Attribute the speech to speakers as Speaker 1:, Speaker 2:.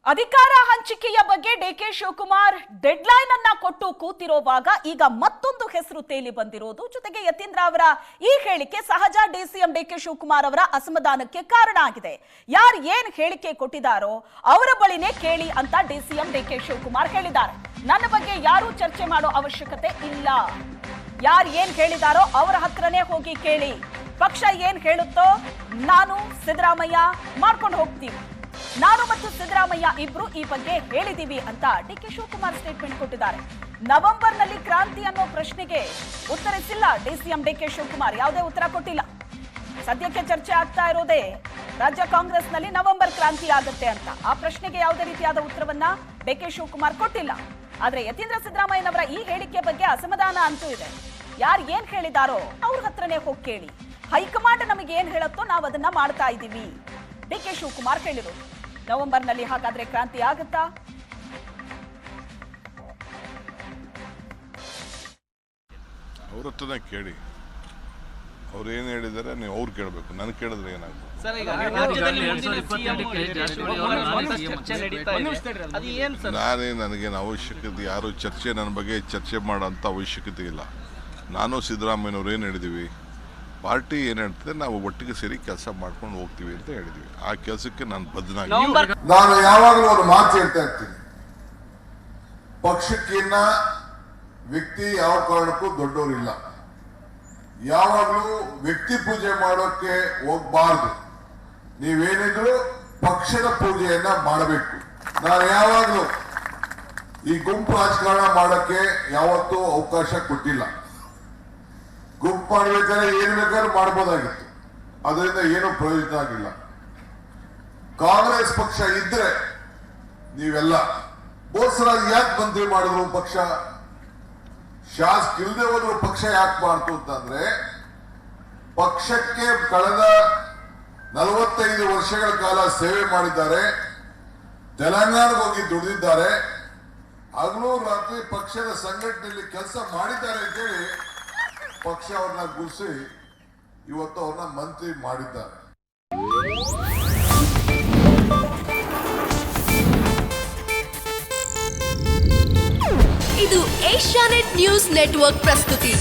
Speaker 1: ಅಧಿಕಾರ ಹಂಚಿಕೆಯ ಬಗ್ಗೆ ಡಿಕೆ ಶಿವಕುಮಾರ್ ಡೆಡ್ಲೈನ್ ಅನ್ನ ಕೊಟ್ಟು ಕೂತಿರುವಾಗ ಈಗ ಮತ್ತೊಂದು ಹೆಸರು ತೇಲಿ ಬಂದಿರೋದು. ಜೊತೆಗೆ ಯತೀಂದ್ರ ಅವರ ಈ ಹೇಳಿಕೆ ಸಹಜ ಡಿಸಿಎಂ ಡಿಕೆ ಶಿವಕುಮಾರ್ ಅವರ ಅಸಮಾಧಾನಕ್ಕೆ ಕಾರಣ ಆಗಿದೆ. ಯಾರು ಏನ್ ಹೇಳಿಕೆ ಕೊಟ್ಟಿದ್ದಾರೋ ಅವರ ಬಳಿನೇ ಕೇಳಿ ಅಂತ ಡಿಸಿಎಂ ಡಿಕೆ ಶಿವಕುಮಾರ್ ಹೇಳಿದ್ದಾರೆ. ನನ್ನ ಬಗ್ಗೆ ಯಾರು ಚರ್ಚೆ ಮಾಡೋ ಅವಶ್ಯಕತೆ ಇಲ್ಲ. ಯಾರು ಏನ್ ಹೇಳಿದಾರೋ ಅವರ ಹತ್ರನೇ ಹೋಗಿ ಕೇಳಿ. ಪಕ್ಷ ಏನ್ ಹೇಳುತ್ತೋ ನಾನು ಸಿದ್ದರಾಮಯ್ಯ ಮಾಡ್ಕೊಂಡು ಹೋಗ್ತೀವಿ. ನಾನು ಮತ್ತು ಸಿದ್ದರಾಮಯ್ಯ ಇಬ್ರು ಈ ಬಗ್ಗೆ ಹೇಳಿದೀವಿ ಅಂತ ಡಿಕೆ ಶಿವಕುಮಾರ್ ಸ್ಟೇಟ್ಮೆಂಟ್ ಕೊಟ್ಟಿದ್ದಾರೆ. ನವೆಂಬರ್ನಲ್ಲಿ ಕ್ರಾಂತಿ ಅನ್ನೋ ಪ್ರಶ್ನೆಗೆ ಉತ್ತರಿಸಿಲ್ಲ ಡಿಸಿಎಂ ಡಿಕೆ ಶಿವಕುಮಾರ್. ಯಾವುದೇ ಉತ್ತರ ಕೊಟ್ಟಿಲ್ಲ. ಸದ್ಯಕ್ಕೆ ಚರ್ಚೆ ಆಗ್ತಾ ಇರೋದೇ ರಾಜ್ಯ ಕಾಂಗ್ರೆಸ್ನಲ್ಲಿ ನವೆಂಬರ್ ಕ್ರಾಂತಿ ಆಗುತ್ತೆ ಅಂತ. ಆ ಪ್ರಶ್ನೆಗೆ ಯಾವುದೇ ರೀತಿಯಾದ ಉತ್ತರವನ್ನ ಡಿಕೆ ಶಿವಕುಮಾರ್ ಕೊಟ್ಟಿಲ್ಲ. ಆದ್ರೆ ಯತೀಂದ್ರ ಸಿದ್ದರಾಮಯ್ಯನವರ ಈ ಹೇಳಿಕೆ ಬಗ್ಗೆ ಅಸಮಾಧಾನ ಅಂತೂ ಇದೆ. ಯಾರು ಏನ್ ಹೇಳಿದಾರೋ ಅವ್ರ ಹತ್ರನೇ ಹೋಗಿ ಕೇಳಿ. ಹೈಕಮಾಂಡ್ ನಮಗೆ ಏನ್ ಹೇಳುತ್ತೋ ನಾವು ಅದನ್ನ ಮಾಡ್ತಾ ಇದ್ದೀವಿ ಡಿಕೆ ಶಿವಕುಮಾರ್ ಹೇಳಿರೋದು. ನವೆಂಬರ್ನಲ್ಲಿ ಹಾಗಾದ್ರೆ ಕ್ರಾಂತಿ ಆಗುತ್ತಾ?
Speaker 2: ಅವ್ರ ಹತ್ರನೇ ಕೇಳಿ. ಅವ್ರು ಏನ್ ಹೇಳಿದಾರೆ ನೀವು ಅವ್ರು ಕೇಳಬೇಕು. ನಾನು ಕೇಳಿದ್ರೆ ಏನಾಗುತ್ತೆ? ನನಗೇನು ಅವಶ್ಯಕತೆ, ಯಾರು ಚರ್ಚೆ ನನ್ನ ಬಗ್ಗೆ ಚರ್ಚೆ ಮಾಡೋಂಥ ಅವಶ್ಯಕತೆ ಇಲ್ಲ. ನಾನು ಸಿದ್ದರಾಮಯ್ಯನವ್ರು ಏನು ಹೇಳಿದೀವಿ, ಪಾರ್ಟಿ ಏನು ಹೇಳ್ತದೆ ನಾವು ಒಟ್ಟಿಗೆ ಸೇರಿ ಕೆಲಸ ಮಾಡ್ಕೊಂಡು ಹೋಗ್ತೀವಿ ಅಂತ ಹೇಳಿದ್ವಿ. ಆ ಕೆಲಸಕ್ಕೆ ನಾನು ಬದ್ಧನಾಗಿ.
Speaker 3: ನಾನು ಯಾವಾಗಲೂ ಒಂದು ಮಾತು ಹೇಳ್ತಾ ಇರ್ತೀನಿ, ಪಕ್ಷಕ್ಕಿನ್ನ ವ್ಯಕ್ತಿ ಯಾವ ಕಾರಣಕ್ಕೂ ದೊಡ್ಡವರಿಲ್ಲ. ಯಾವಾಗಲೂ ವ್ಯಕ್ತಿ ಪೂಜೆ ಮಾಡೋಕೆ ಹೋಗ್ಬಾರ್ದು. ನೀವೇನಿದ್ರು ಪಕ್ಷದ ಪೂಜೆಯನ್ನ ಮಾಡಬೇಕು. ನಾನು ಯಾವಾಗಲೂ ಈ ಗುಂಪು ರಾಜಕಾರಣ ಮಾಡೋಕೆ ಯಾವತ್ತೂ ಅವಕಾಶ ಕೊಟ್ಟಿಲ್ಲ. ಗುಂಪು ಮಾಡ್ಬೇಕಾದ್ರೆ ಏನ್ ಬೇಕಾದ್ರೂ ಮಾಡ್ಬೋದಾಗಿತ್ತು, ಅದರಿಂದ ಏನು ಪ್ರಯೋಜನ ಆಗಿಲ್ಲ. ಕಾಂಗ್ರೆಸ್ ಪಕ್ಷ ಇದ್ರೆ ನೀವೆಲ್ಲ ಬೋಸರ ಯಾಕೆ ಮಂತ್ರಿ ಮಾಡಿದ್ರು, ಪಕ್ಷ ಶಾಸಕ ಇಲ್ಲದೆ ಹೋದ್ರು ಪಕ್ಷ ಯಾಕೆ ಮಾಡ್ತು ಅಂತಂದ್ರೆ, ಪಕ್ಷಕ್ಕೆ ಕಳೆದ 45 ವರ್ಷಗಳ ಕಾಲ ಸೇವೆ ಮಾಡಿದ್ದಾರೆ. ತೆಲಂಗಾಣಕ್ಕೆ ಹೋಗಿ ದುಡಿದಿದ್ದಾರೆ. ಹಗಲು ರಾತ್ರಿ ಪಕ್ಷದ ಸಂಘಟನೆಯಲ್ಲಿ ಕೆಲಸ ಮಾಡಿದ್ದಾರೆ ಅಂತೇಳಿ ಪಕ್ಷ ಅವ್ರನ್ನ ಗುರುಸಿ ಇವತ್ತು ಅವ್ರನ್ನ ಮಂತ್ರಿ ಮಾಡಿದ್ದಾರೆ.
Speaker 4: ಇದು ಏಷ್ಯಾನೆಟ್ ನ್ಯೂಸ್ ನೆಟ್ವರ್ಕ್ ಪ್ರಸ್ತುತಿ.